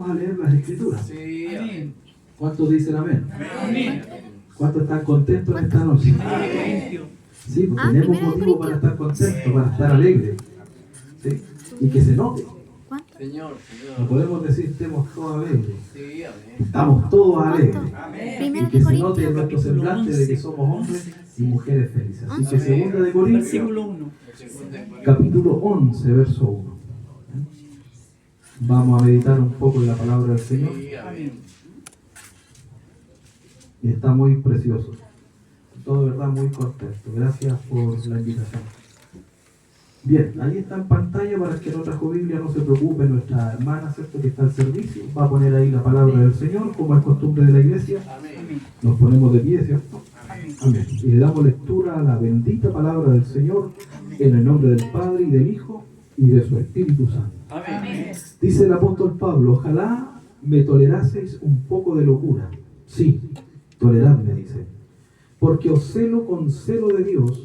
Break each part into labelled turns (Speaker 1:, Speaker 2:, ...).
Speaker 1: vamos a leer las Escrituras.
Speaker 2: Sí, amén.
Speaker 1: ¿Cuántos dicen amén?
Speaker 2: Amén.
Speaker 1: ¿Cuántos están contentos esta noche? Sí, pues tenemos motivo para estar contentos, para estar alegres. ¿Sí? Y que se note.
Speaker 2: Señor,
Speaker 1: No
Speaker 2: Señor.
Speaker 1: podemos decir estemos todos alegres.
Speaker 2: Sí, amén.
Speaker 1: Estamos todos alegres.
Speaker 2: Amén.
Speaker 1: Y que se note en nuestro semblante de que somos hombres y mujeres felices. Así que segunda de Corintios,
Speaker 3: Versículo 1.
Speaker 1: capítulo 11, verso 1. Vamos a meditar un poco en la palabra del Señor.
Speaker 2: Sí, amén.
Speaker 1: Y está muy precioso. Todo de verdad muy contento. Gracias por la invitación. Bien, ahí está en pantalla para que no trajo Biblia, no se preocupe, nuestra hermana, ¿cierto?, que está al servicio, va a poner ahí la palabra del Señor, como es costumbre de la iglesia.
Speaker 2: Amén.
Speaker 1: Nos ponemos de pie, ¿cierto?
Speaker 3: Amén.
Speaker 1: Amén. Y le damos lectura a la bendita palabra del Señor en el nombre del Padre y del Hijo y de su Espíritu Santo.
Speaker 2: Amén.
Speaker 1: Dice el apóstol Pablo, ojalá me toleraseis un poco de locura. Sí, toleradme, dice. Porque os celo con celo de Dios,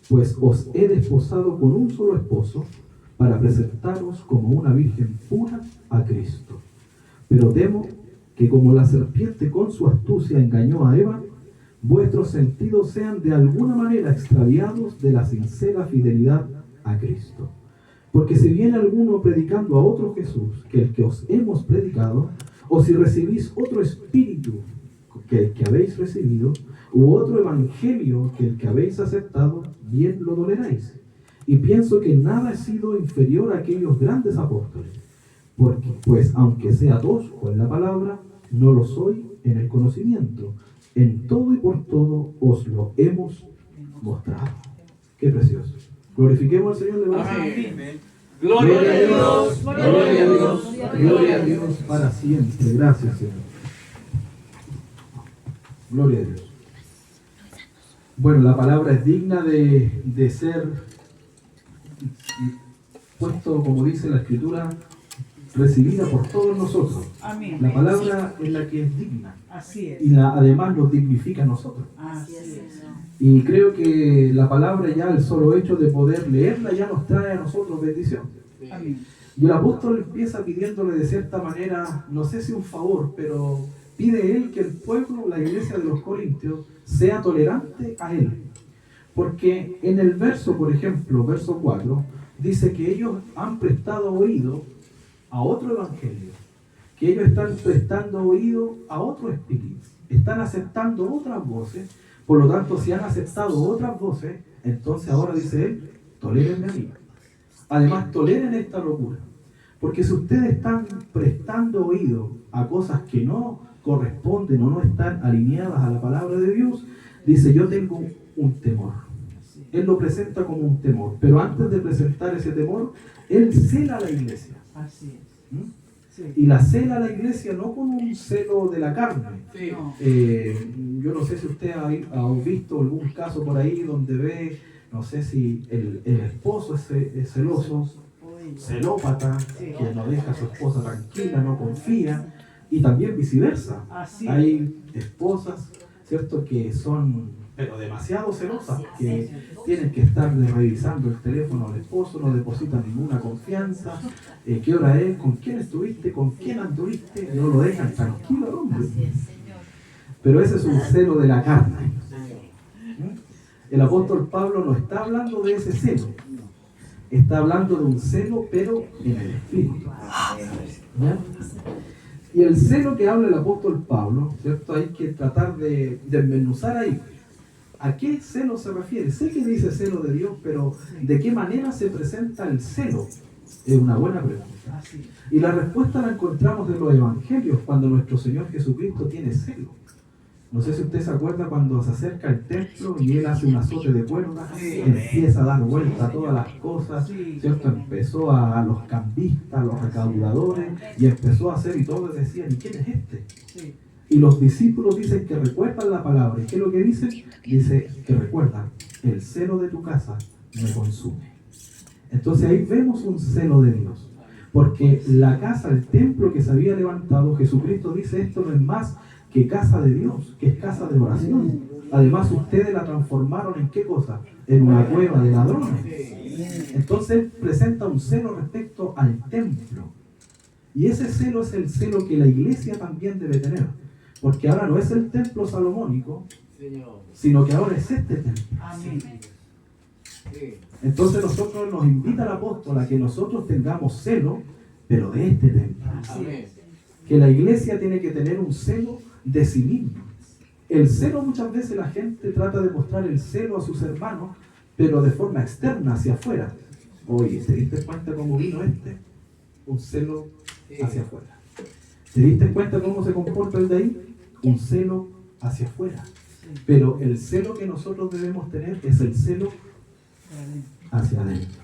Speaker 1: pues os he desposado con un solo esposo, para presentaros como una virgen pura a Cristo. Pero temo que como la serpiente con su astucia engañó a Eva, vuestros sentidos sean de alguna manera extraviados de la sincera fidelidad a Cristo. Porque si viene alguno predicando a otro Jesús que el que os hemos predicado, o si recibís otro espíritu que el que habéis recibido, u otro evangelio que el que habéis aceptado, bien lo toleráis. Y pienso que nada he sido inferior a aquellos grandes apóstoles, porque pues aunque sea tosco en la palabra, no lo soy en el conocimiento. En todo y por todo os lo hemos mostrado. Qué precioso. Glorifiquemos al Señor de verdad.
Speaker 2: Amén. Gloria a Dios. Gloria a Dios.
Speaker 1: Gloria a Dios para siempre. Gracias, Señor. Gloria a Dios. Bueno, la palabra es digna de ser puesto, como dice la Escritura, recibida por todos nosotros.
Speaker 3: Amén.
Speaker 1: La palabra es la que es digna
Speaker 3: Así es.
Speaker 1: y además nos dignifica a nosotros.
Speaker 3: Así es.
Speaker 1: Y creo que la palabra ya, el solo hecho de poder leerla, ya nos trae a nosotros bendición.
Speaker 3: Amén.
Speaker 1: Y el apóstol empieza pidiéndole de cierta manera, no sé si un favor, pero pide él que el pueblo, la iglesia de los Corintios, sea tolerante a él. Porque en el verso, por ejemplo, verso 4, dice que ellos han prestado oído a otro evangelio, que ellos están prestando oído a otro espíritu, están aceptando otras voces. Por lo tanto, si han aceptado otras voces, entonces ahora dice él, tolérenme a mí. Además, toleren esta locura. Porque si ustedes están prestando oído a cosas que no corresponden o no están alineadas a la palabra de Dios, dice, yo tengo un temor. Él lo presenta como un temor. Pero antes de presentar ese temor, él cela a la iglesia.
Speaker 3: Así es.
Speaker 1: ¿Mm?
Speaker 3: Sí.
Speaker 1: Y la cela a la iglesia no con un celo de la carne.
Speaker 2: Sí.
Speaker 3: No.
Speaker 1: Yo no sé si usted ha visto algún caso por ahí donde ve, no sé si el esposo es celoso, celópata, que no deja a su esposa tranquila, no confía, y también viceversa.
Speaker 3: Así es.
Speaker 1: Hay esposas, ¿cierto?, que son pero demasiado celosas, que tienen que estar revisando el teléfono al esposo, no depositan ninguna confianza, qué hora es, con quién estuviste, con quién anduviste, no lo dejan tranquilo al hombre. Pero ese es un celo de la carne. El apóstol Pablo no está hablando de ese celo, está hablando de un celo pero en el espíritu. ¿Ya? Y el celo que habla el apóstol Pablo, ¿cierto?, hay que tratar de desmenuzar ahí. ¿A qué celo se refiere? Sé que dice celo de Dios, pero ¿de qué manera se presenta el celo? Es una buena pregunta.
Speaker 3: Así es.
Speaker 1: Y la respuesta la encontramos en los evangelios, cuando nuestro Señor Jesucristo tiene celo. No sé si usted se acuerda cuando se acerca al templo y él hace un azote de cuerda, empieza a dar vuelta a todas las cosas, ¿cierto? Empezó a los cambistas, a los recaudadores, y empezó a hacer, y todos decían, ¿y quién es este?
Speaker 3: Sí.
Speaker 1: Y los discípulos dicen que recuerdan la palabra. ¿Y qué es lo que dicen? Dice que recuerdan, el celo de tu casa me consume. Entonces ahí vemos un celo de Dios. Porque la casa, el templo que se había levantado, Jesucristo dice, esto no es más que casa de Dios, que es casa de oración. Además, ustedes la transformaron ¿en qué cosa? En una cueva de ladrones. Entonces presenta un celo respecto al templo. Y ese celo es el celo que la iglesia también debe tener. Porque ahora no es el templo salomónico, sino que ahora es este templo.
Speaker 3: Amén.
Speaker 1: Entonces nosotros nos invita el apóstol a que nosotros tengamos celo, pero de este templo.
Speaker 3: Amén.
Speaker 1: Que la iglesia tiene que tener un celo de sí misma. El celo, muchas veces la gente trata de mostrar el celo a sus hermanos, pero de forma externa, hacia afuera. Oye, ¿te diste cuenta cómo vino este? Un celo hacia afuera. ¿Te diste cuenta cómo se comporta el de ahí? Un celo hacia afuera. Pero el celo que nosotros debemos tener es el celo hacia adentro.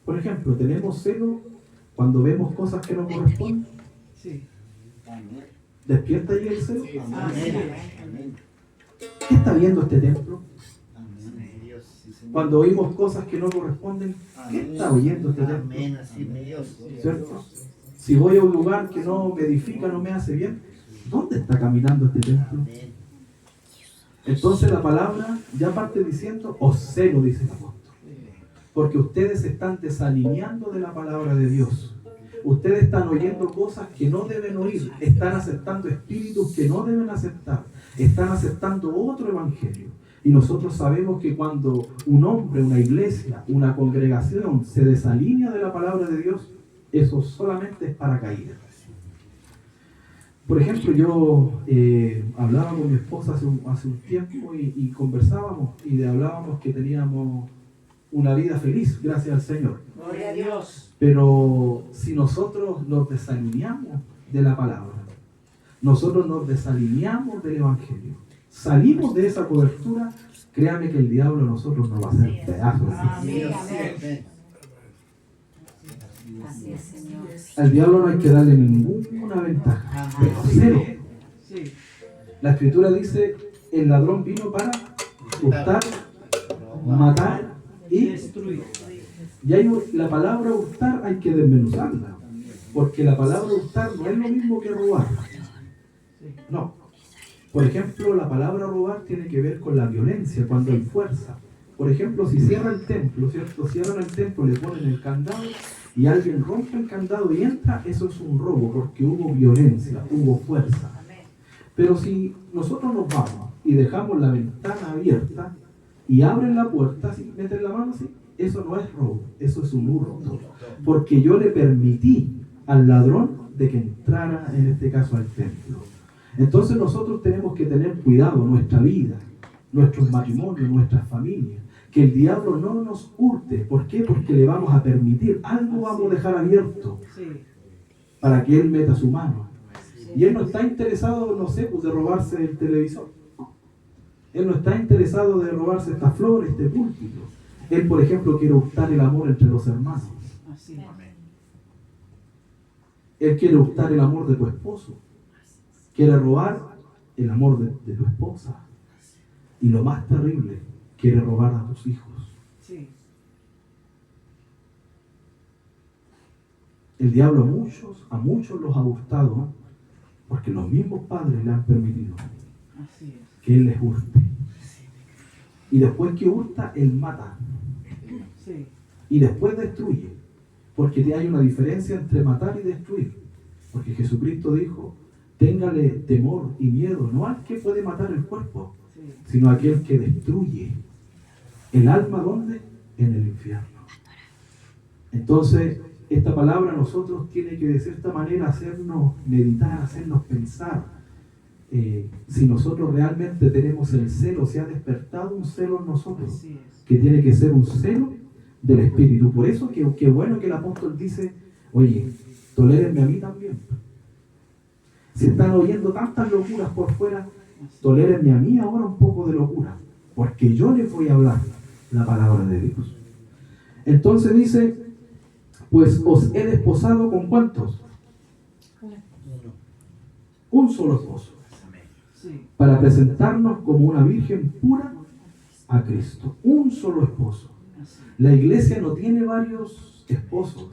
Speaker 1: Por ejemplo, tenemos celo cuando vemos cosas que no corresponden.
Speaker 3: Sí.
Speaker 1: ¿Despierta ahí el celo?
Speaker 3: Amén.
Speaker 1: ¿Qué está viendo este templo?
Speaker 4: Amén. Dios, sí, Señor.
Speaker 1: Cuando oímos cosas que no corresponden, ¿qué está oyendo este templo?
Speaker 4: Amén, así mi Dios.
Speaker 1: ¿Cierto? Si voy a un lugar que no me edifica, no me hace bien, ¿dónde está caminando este templo?
Speaker 4: Amén.
Speaker 1: Entonces la palabra ya parte diciendo, os celo, dice el apóstol. Porque ustedes se están desalineando de la palabra de Dios. Ustedes están oyendo cosas que no deben oír. Están aceptando espíritus que no deben aceptar. Están aceptando otro evangelio. Y nosotros sabemos que cuando un hombre, una iglesia, una congregación se desalinea de la palabra de Dios, eso solamente es para caída. Por ejemplo, yo hablaba con mi esposa hace un tiempo y conversábamos y hablábamos que teníamos una vida feliz, gracias al Señor.
Speaker 3: Gloria a Dios.
Speaker 1: Pero si nosotros nos desalineamos de la palabra, nosotros nos desalineamos del Evangelio, salimos de esa cobertura, créame que el diablo a nosotros nos va a hacer pedazos.
Speaker 3: Amén.
Speaker 5: Así es, Señor.
Speaker 1: Al diablo no hay que darle ninguna ventaja, pero cero.
Speaker 3: Sí.
Speaker 1: La Escritura dice, el ladrón vino para hurtar, matar y
Speaker 3: Destruir.
Speaker 1: Y hay la palabra hurtar hay que desmenuzarla, porque la palabra hurtar no es lo mismo que robar. No. Por ejemplo, la palabra robar tiene que ver con la violencia, cuando hay fuerza. Por ejemplo, si cierra el templo, ¿cierto? Cierran el templo, le ponen el candado y alguien rompe el candado y entra, eso es un robo, porque hubo violencia, hubo fuerza. Pero si nosotros nos vamos y dejamos la ventana abierta y abren la puerta, ¿sí? Meten la mano así, eso no es robo, eso es un hurto. Porque yo le permití al ladrón de que entrara, en este caso, al templo. Entonces nosotros tenemos que tener cuidado en nuestra vida, nuestros matrimonios, nuestras familias, que el diablo no nos hurte. ¿Por qué? Porque le vamos a permitir, algo vamos a dejar abierto
Speaker 3: Sí.
Speaker 1: para que él meta su mano. Y él no está interesado, no sé, pues de robarse el televisor. Él no está interesado de robarse esta flor, este púlpito. Él, por ejemplo, quiere hurtar el amor entre los hermanos.
Speaker 3: Así es.
Speaker 1: Él quiere hurtar el amor de tu esposo. Quiere robar el amor de tu esposa. Y lo más terrible, quiere robar a tus hijos.
Speaker 3: Sí.
Speaker 1: El diablo a muchos los ha hurtado, ¿no? Porque los mismos padres le han permitido
Speaker 3: Así es.
Speaker 1: que él les hurte. Y después que hurta, él mata.
Speaker 3: Sí.
Speaker 1: Y después destruye. Porque hay una diferencia entre matar y destruir. Porque Jesucristo dijo, téngale temor y miedo, no al que puede matar el cuerpo,
Speaker 3: Sí.
Speaker 1: sino a aquel que destruye. ¿El alma dónde? En el infierno. Entonces, esta palabra a nosotros tiene que de cierta manera hacernos meditar, hacernos pensar. Si nosotros realmente tenemos el celo, se ha despertado un celo en nosotros,
Speaker 3: Así es.
Speaker 1: que tiene que ser un celo del Espíritu. Por eso que bueno que el apóstol dice, oye, tolérenme a mí también. Si están oyendo tantas locuras por fuera, tolérenme a mí ahora un poco de locura, porque yo les voy a hablar la palabra de Dios. Entonces dice, pues os he desposado ¿con cuántos? Un solo esposo,
Speaker 3: Sí.
Speaker 1: para presentarnos como una virgen pura a Cristo. Un solo esposo.
Speaker 3: Así.
Speaker 1: La iglesia no tiene varios esposos.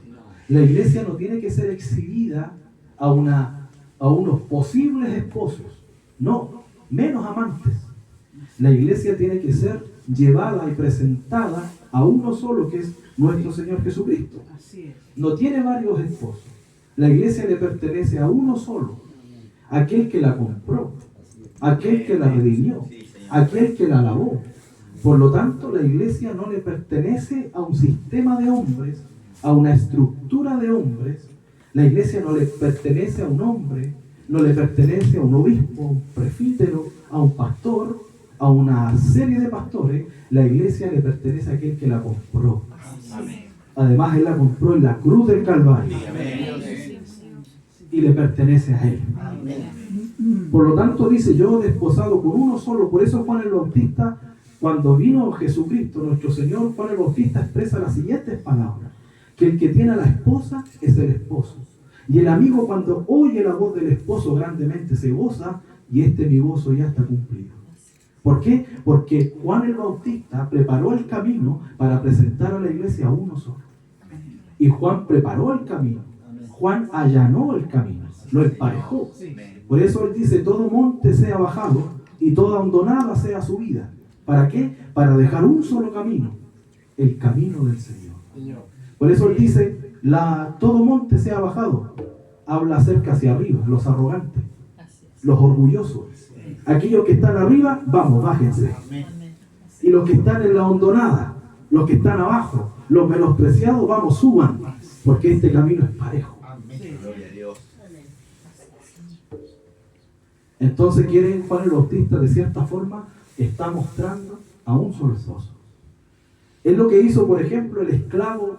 Speaker 1: La iglesia no tiene que ser exhibida a unos posibles esposos. No, menos amantes. La iglesia tiene que ser llevada y presentada a uno solo, que es nuestro Señor Jesucristo.
Speaker 3: Así es.
Speaker 1: No tiene varios esposos. La iglesia le pertenece a uno solo, aquel que la compró, aquel que la redimió, aquel que la lavó. Por lo tanto, la iglesia no le pertenece a un sistema de hombres, a una estructura de hombres. La iglesia no le pertenece a un hombre, no le pertenece a un obispo, a un presbítero, a un pastor, a una serie de pastores. La iglesia le pertenece a aquel que la compró. Además, Él la compró en la cruz del Calvario. Y le pertenece a Él. Por lo tanto, dice, yo desposado con uno solo. Por eso Juan el Bautista, cuando vino Jesucristo, nuestro Señor, Juan el Bautista expresa las siguientes palabras: que el que tiene a la esposa es el esposo. Y el amigo, cuando oye la voz del esposo, grandemente se goza, y mi gozo ya está cumplido. ¿Por qué? Porque Juan el Bautista preparó el camino para presentar a la iglesia a uno solo. Y Juan preparó el camino. Juan allanó el camino, lo emparejó. Por eso él dice, todo monte sea bajado y toda hondonada sea subida. ¿Para qué? Para dejar un solo camino, el camino del Señor. Por eso él dice, todo monte sea bajado. Habla acerca hacia arriba, los arrogantes, los orgullosos. Aquellos que están arriba, vamos, bájense. Y los que están en la hondonada, los que están abajo, los menospreciados, vamos, suban. Porque este camino es parejo.
Speaker 4: Gloria a Dios.
Speaker 1: Entonces Juan el Bautista, de cierta forma, está mostrando a un solo esposo. Es lo que hizo, por ejemplo, el esclavo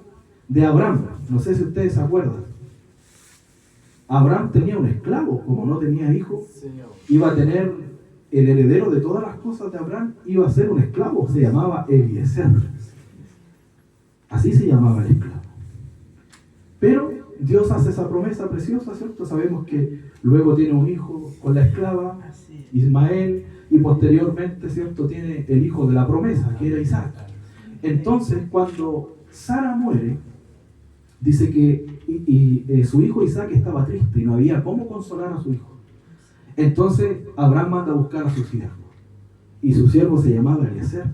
Speaker 1: de Abraham. No sé si ustedes se acuerdan. Abraham tenía un esclavo, como no tenía hijo, iba a tener el heredero de todas las cosas de Abraham, iba a ser un esclavo, se llamaba Eliezer. Así se llamaba el esclavo. Pero Dios hace esa promesa preciosa, ¿cierto? Sabemos que luego tiene un hijo con la esclava, Ismael, y posteriormente, ¿cierto?, tiene el hijo de la promesa, que era Isaac. Entonces, cuando Sara muere, dice que su hijo Isaac estaba triste y no había cómo consolar a su hijo. Entonces Abraham manda a buscar a su siervo, y su siervo se llamaba Eliezer,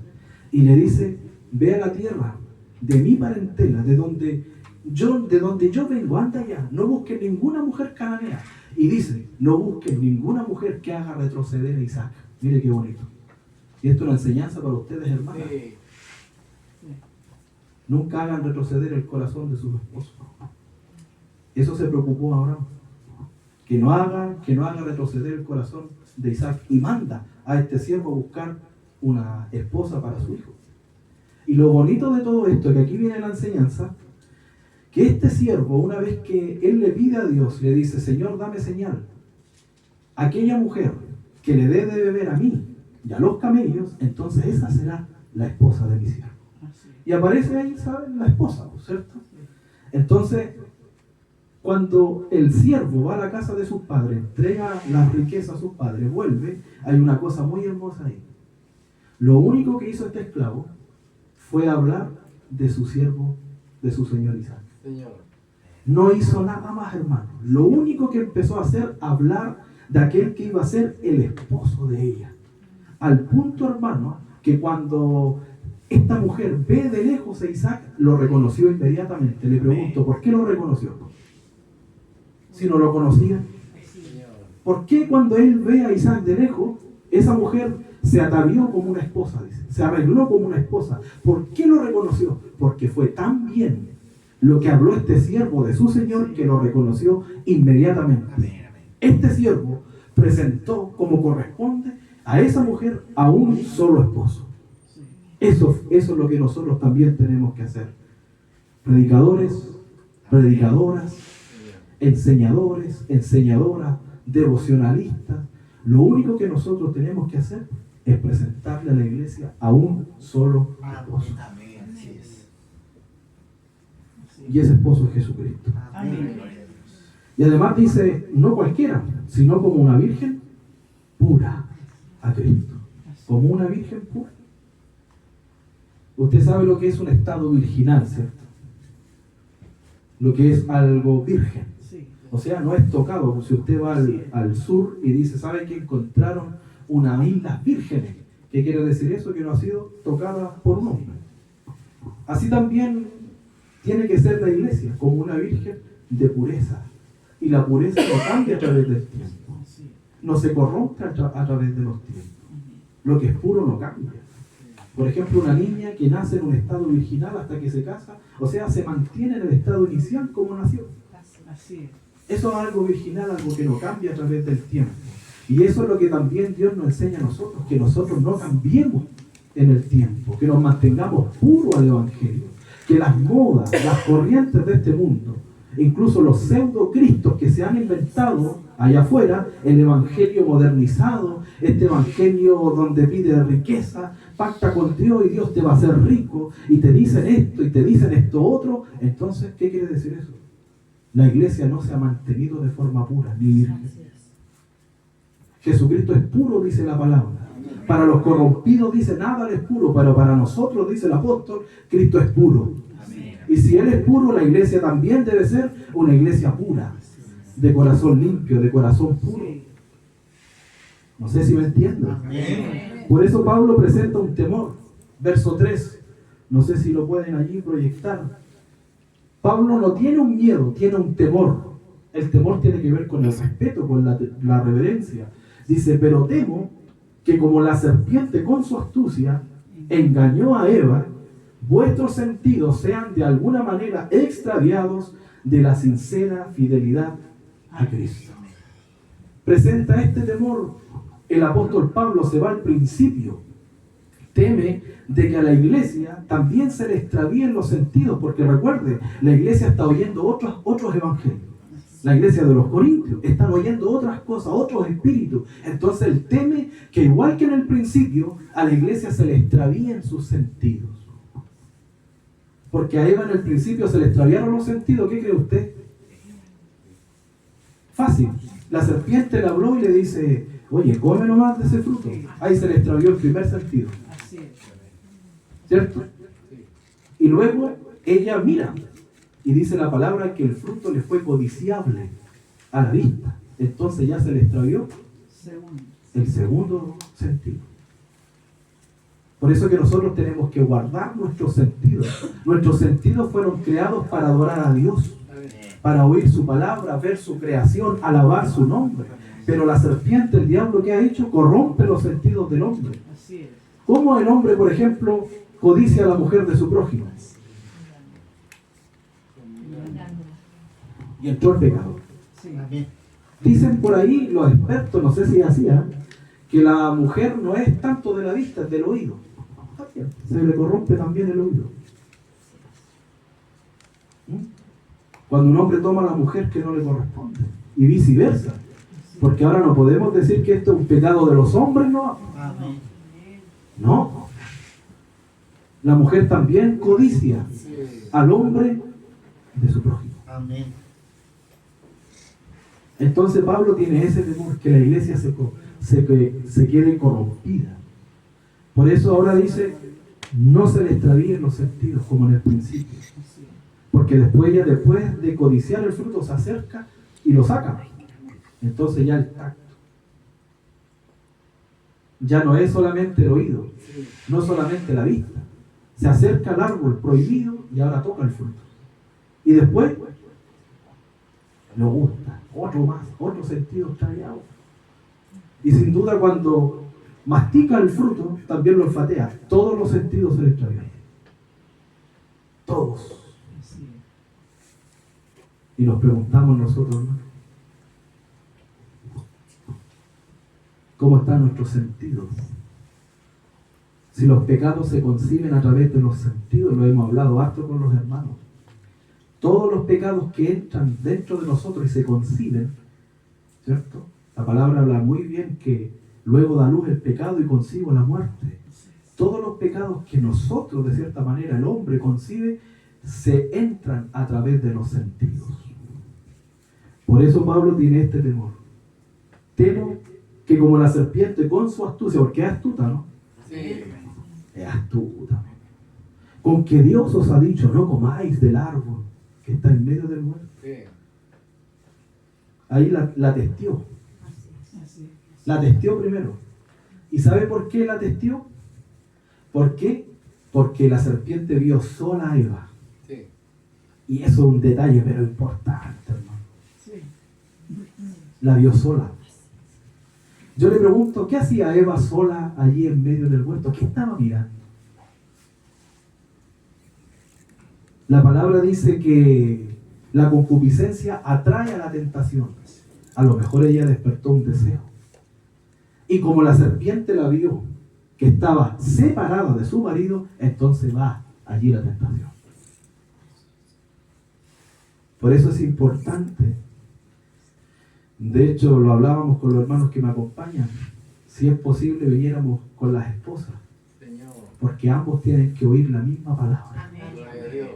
Speaker 1: y le dice, ve a la tierra de mi parentela, de donde yo vengo, anda allá, no busques ninguna mujer cananea. Y dice, no busques ninguna mujer que haga retroceder a Isaac. Mire qué bonito. Y esto es una enseñanza para ustedes, hermanos. Nunca hagan retroceder el corazón de sus esposos. Eso se preocupó Abraham. Que no haga retroceder el corazón de Isaac. Y manda a este siervo a buscar una esposa para su hijo. Y lo bonito de todo esto, que aquí viene la enseñanza, que este siervo, una vez que él le pide a Dios, le dice, Señor, dame señal. Aquella mujer que le dé de beber a mí y a los camellos, entonces esa será la esposa de mi siervo. Y aparece ahí, ¿saben? La esposa, ¿cierto? Entonces, cuando el siervo va a la casa de sus padres, entrega las riquezas a sus padres, vuelve, hay una cosa muy hermosa ahí. Lo único que hizo este esclavo fue hablar de su siervo, de su señor Isaac. No hizo nada más, hermano. Lo único que empezó a hacer, hablar de aquel que iba a ser el esposo de ella. Al punto, hermano, que cuando esta mujer ve de lejos a Isaac, lo reconoció inmediatamente. Le pregunto, ¿por qué lo reconoció? Si no lo conocía. ¿Por qué cuando él ve a Isaac de lejos, esa mujer se atavió como una esposa, dice, se arregló como una esposa? ¿Por qué lo reconoció? Porque fue tan bien lo que habló este siervo de su señor que lo reconoció inmediatamente. Este siervo presentó como corresponde a esa mujer a un solo esposo. Eso es lo que nosotros también tenemos que hacer. Predicadores, predicadoras, enseñadores, enseñadoras, devocionalistas. Lo único que nosotros tenemos que hacer es presentarle a la iglesia a un solo esposo. Y ese esposo es Jesucristo. Y además dice, no cualquiera, sino como una virgen pura a Cristo. Como una virgen pura. Usted sabe lo que es un estado virginal, ¿cierto? Lo que es algo virgen. O sea, no es tocado. Si usted va al sur y dice, ¿sabe que encontraron unas islas vírgenes? ¿Qué quiere decir eso? Que no ha sido tocada por un hombre. Así también tiene que ser la iglesia, como una virgen de pureza, Y la pureza no cambia a través del tiempo.
Speaker 3: Así es.
Speaker 1: No se corrompe a través de los tiempos. Lo que es puro no cambia. Por ejemplo, una niña que nace en un estado virginal hasta que se casa, o sea, se mantiene en el estado inicial como nació.
Speaker 3: Así es.
Speaker 1: Eso es algo virginal, algo que no cambia a través del tiempo. Y eso es lo que también Dios nos enseña a nosotros, que nosotros no cambiemos en el tiempo, que nos mantengamos puros al Evangelio, que las modas, las corrientes de este mundo, incluso los pseudo-cristos que se han inventado allá afuera, el evangelio modernizado, este evangelio donde pide riqueza, pacta con Dios y Dios te va a hacer rico, y te dicen esto y te dicen esto otro. Entonces, ¿qué quiere decir eso? La iglesia no se ha mantenido de forma pura, ni virgen. Jesucristo es puro, dice la palabra. Para los corrompidos dice nada es puro, pero para nosotros, dice el apóstol, Cristo es puro. Y si Él es puro, la iglesia también debe ser una iglesia pura, de corazón limpio, de corazón puro. No sé si me entienden. Por eso Pablo presenta un temor. Verso 3. No sé si lo pueden allí proyectar. Pablo no tiene un miedo, tiene un temor. El temor tiene que ver con el respeto, con la reverencia. Dice, pero temo que como la serpiente con su astucia engañó a Eva, vuestros sentidos sean de alguna manera extraviados de la sincera fidelidad a Cristo. Presenta este temor. El apóstol Pablo se va al principio. Teme de que a la iglesia también se le extravíen los sentidos, porque recuerde, la iglesia está oyendo otros evangelios. La iglesia de los Corintios están oyendo otras cosas, otros espíritus. Entonces él teme que igual que en el principio, a la iglesia se le extravíen sus sentidos. Porque a Eva en el principio se le extraviaron los sentidos. ¿Qué cree usted? Fácil. La serpiente le habló y le dice, oye, come nomás de ese fruto. Ahí se le extravió el primer sentido.
Speaker 3: Así es.
Speaker 1: ¿Cierto? Y luego ella mira y dice la palabra que el fruto le fue codiciable a la vista. Entonces ya se le extravió
Speaker 3: Segundo.
Speaker 1: el segundo sentido. Por eso que nosotros tenemos que guardar nuestros sentidos. Nuestros sentidos fueron creados para adorar a Dios, para oír su palabra, ver su creación, alabar su nombre. Pero la serpiente, el diablo, ¿qué ha hecho? Corrompe los sentidos del hombre.
Speaker 3: Así es.
Speaker 1: ¿Cómo el hombre, por ejemplo, codicia a la mujer de su prójimo? Y entró el pecado.
Speaker 3: Sí.
Speaker 4: Amén.
Speaker 1: Dicen por ahí los expertos, no sé si es así, que la mujer no es tanto de la vista, es del oído. Se le corrompe también el oído. Cuando un hombre toma a la mujer que no le corresponde. Y viceversa. Porque ahora no podemos decir que esto es un pecado de los hombres, ¿no?
Speaker 4: Amén.
Speaker 1: No. La mujer también codicia al hombre de su prójimo.
Speaker 4: Amén.
Speaker 1: Entonces Pablo tiene ese temor, que la iglesia se quede corrompida. Por eso ahora dice, no se le extravíen los sentidos como en el principio.
Speaker 3: Así es.
Speaker 1: Porque después de codiciar el fruto, se acerca y lo saca. Entonces ya el tacto. Ya no es solamente el oído, no es solamente la vista. Se acerca al árbol prohibido y ahora toca el fruto. Y después lo gusta, otro más, otro sentido extraviado. Y sin duda cuando mastica el fruto, también lo olfatea. Todos los sentidos se le extravían. Todos.
Speaker 3: Así es.
Speaker 1: Y nos preguntamos nosotros, ¿no? ¿Cómo están nuestros sentidos? Si los pecados se conciben a través de los sentidos, lo hemos hablado harto con los hermanos. Todos los pecados que entran dentro de nosotros y se conciben, ¿cierto? La palabra habla muy bien que luego da luz el pecado y consigo la muerte. Todos los pecados que nosotros, de cierta manera, el hombre concibe, se entran a través de los sentidos. Por eso Pablo tiene este temor. Temo que como la serpiente con su astucia, porque es astuta, ¿no?
Speaker 2: Sí.
Speaker 1: Es astuta. Con que Dios os ha dicho, no comáis del árbol que está en medio del huerto.
Speaker 2: Sí.
Speaker 1: Ahí la testió.
Speaker 3: Así es.
Speaker 1: La testió primero. ¿Y sabe por qué la testió? ¿Por qué? Porque la serpiente vio sola a Eva.
Speaker 2: Sí.
Speaker 1: Y eso es un detalle, pero importante, hermano.
Speaker 3: Sí.
Speaker 1: La vio sola. Yo le pregunto, ¿qué hacía Eva sola allí en medio del huerto? ¿Qué estaba mirando? La palabra dice que la concupiscencia atrae a la tentación. A lo mejor ella despertó un deseo. Y como la serpiente la vio, que estaba separada de su marido, entonces va allí la tentación. Por eso es importante. De hecho, lo hablábamos con los hermanos que me acompañan. Si es posible, viniéramos con las esposas. Porque ambos tienen que oír la misma palabra.
Speaker 2: Gloria a Dios.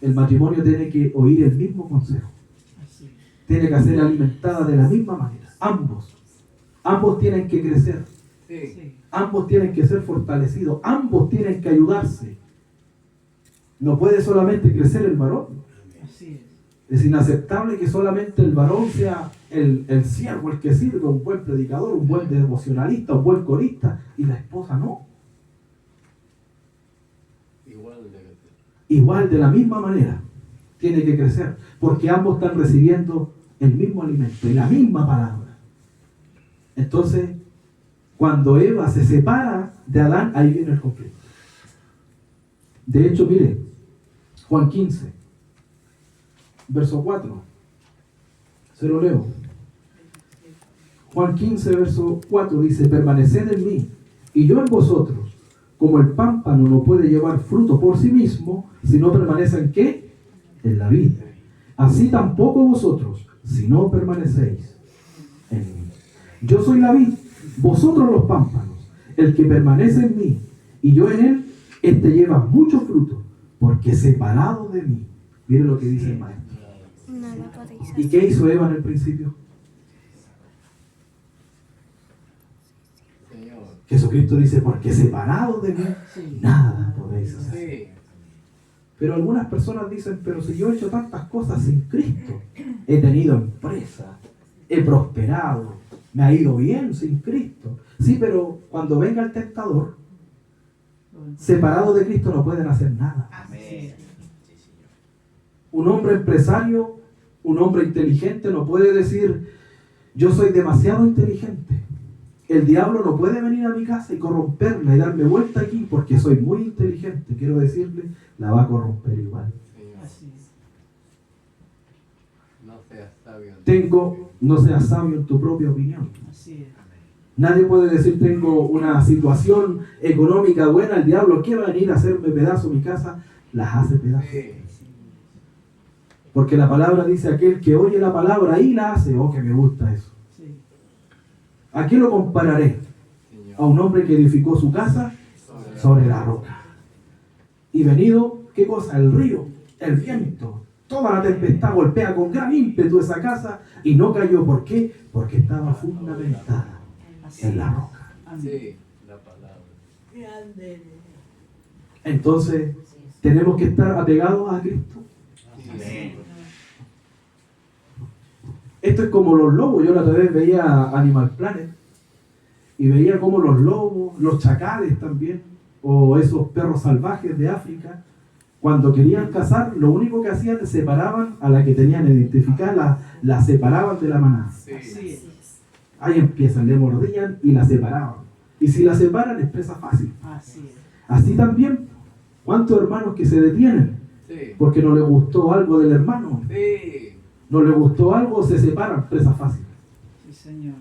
Speaker 1: El matrimonio tiene que oír el mismo consejo.
Speaker 3: Así es.
Speaker 1: Tiene que ser alimentada de la misma manera. Ambos tienen que crecer.
Speaker 2: Sí.
Speaker 3: Sí.
Speaker 1: Ambos tienen que ser fortalecidos. Ambos tienen que ayudarse. No puede solamente crecer el varón.
Speaker 3: Así es.
Speaker 1: Es inaceptable que solamente el varón sea el siervo, el que sirve, un buen predicador, un buen devocionalista, un buen corista, y la esposa no. Igual, de la misma manera, tiene que crecer, porque ambos están recibiendo el mismo alimento y la misma palabra. Entonces, cuando Eva se separa de Adán, ahí viene el conflicto. De hecho, mire, Juan 15, verso 4, se lo leo. Juan 15, verso 4 dice: permaneced en mí y yo en vosotros. Como el pámpano no puede llevar fruto por sí mismo, si no permanece en ¿qué? En la vid. Así tampoco vosotros, si no permanecéis en mí. Yo soy la vid, vosotros los pámpanos. El que permanece en mí y yo en él, este lleva mucho fruto, porque separado de mí. Mire lo que dice el maestro.
Speaker 5: Nada podéis
Speaker 1: ¿Y qué hizo Eva en el principio? Jesucristo dice: porque separado de mí,
Speaker 3: Sí.
Speaker 1: nada podéis hacer.
Speaker 2: Sí.
Speaker 1: Pero algunas personas dicen: pero si yo he hecho tantas cosas sin Cristo, he tenido empresa, he prosperado, me ha ido bien sin Cristo. Sí, pero cuando venga el tentador, separados de Cristo no pueden hacer nada.
Speaker 3: Amén.
Speaker 1: Un hombre empresario, un hombre inteligente no puede decir: yo soy demasiado inteligente. El diablo no puede venir a mi casa y corromperla y darme vuelta aquí porque soy muy inteligente. Quiero decirle, la va a corromper igual.
Speaker 3: Así es.
Speaker 2: No seas sabio.
Speaker 1: No seas sabio en tu propia opinión.
Speaker 3: Así es.
Speaker 1: Nadie puede decir: tengo una situación económica buena. El diablo, ¿qué va a venir a hacerme pedazo mi casa? Las hace pedazos.
Speaker 2: Sí.
Speaker 1: Porque la palabra dice: aquel que oye la palabra y la hace. Oh, que me gusta eso.
Speaker 3: Sí.
Speaker 1: ¿A qué lo compararé? A un hombre que edificó su casa sobre la roca. Y venido, ¿qué cosa? El río, el viento, toda la tempestad golpea con gran ímpetu esa casa y no cayó. ¿Por qué? Porque estaba fundamentada en la roca.
Speaker 3: Amén.
Speaker 2: Sí, la palabra.
Speaker 1: Entonces, tenemos que estar apegados a Cristo.
Speaker 2: Amén.
Speaker 1: Esto es como los lobos. Yo la otra vez veía Animal Planet y veía como los lobos, los chacales también, o esos perros salvajes de África, cuando querían cazar, lo único que hacían es separaban a la que tenían identificada, la separaban de la manada.
Speaker 3: Así es.
Speaker 1: Ahí empiezan, le mordían y la separaban. Y si la separan es presa fácil.
Speaker 3: Así es.
Speaker 1: Así también, ¿cuántos hermanos que se detienen
Speaker 2: Sí.
Speaker 1: porque no les gustó algo del hermano?
Speaker 2: Sí.
Speaker 1: No les gustó algo, se separan, presa fácil.
Speaker 3: Sí, Señor.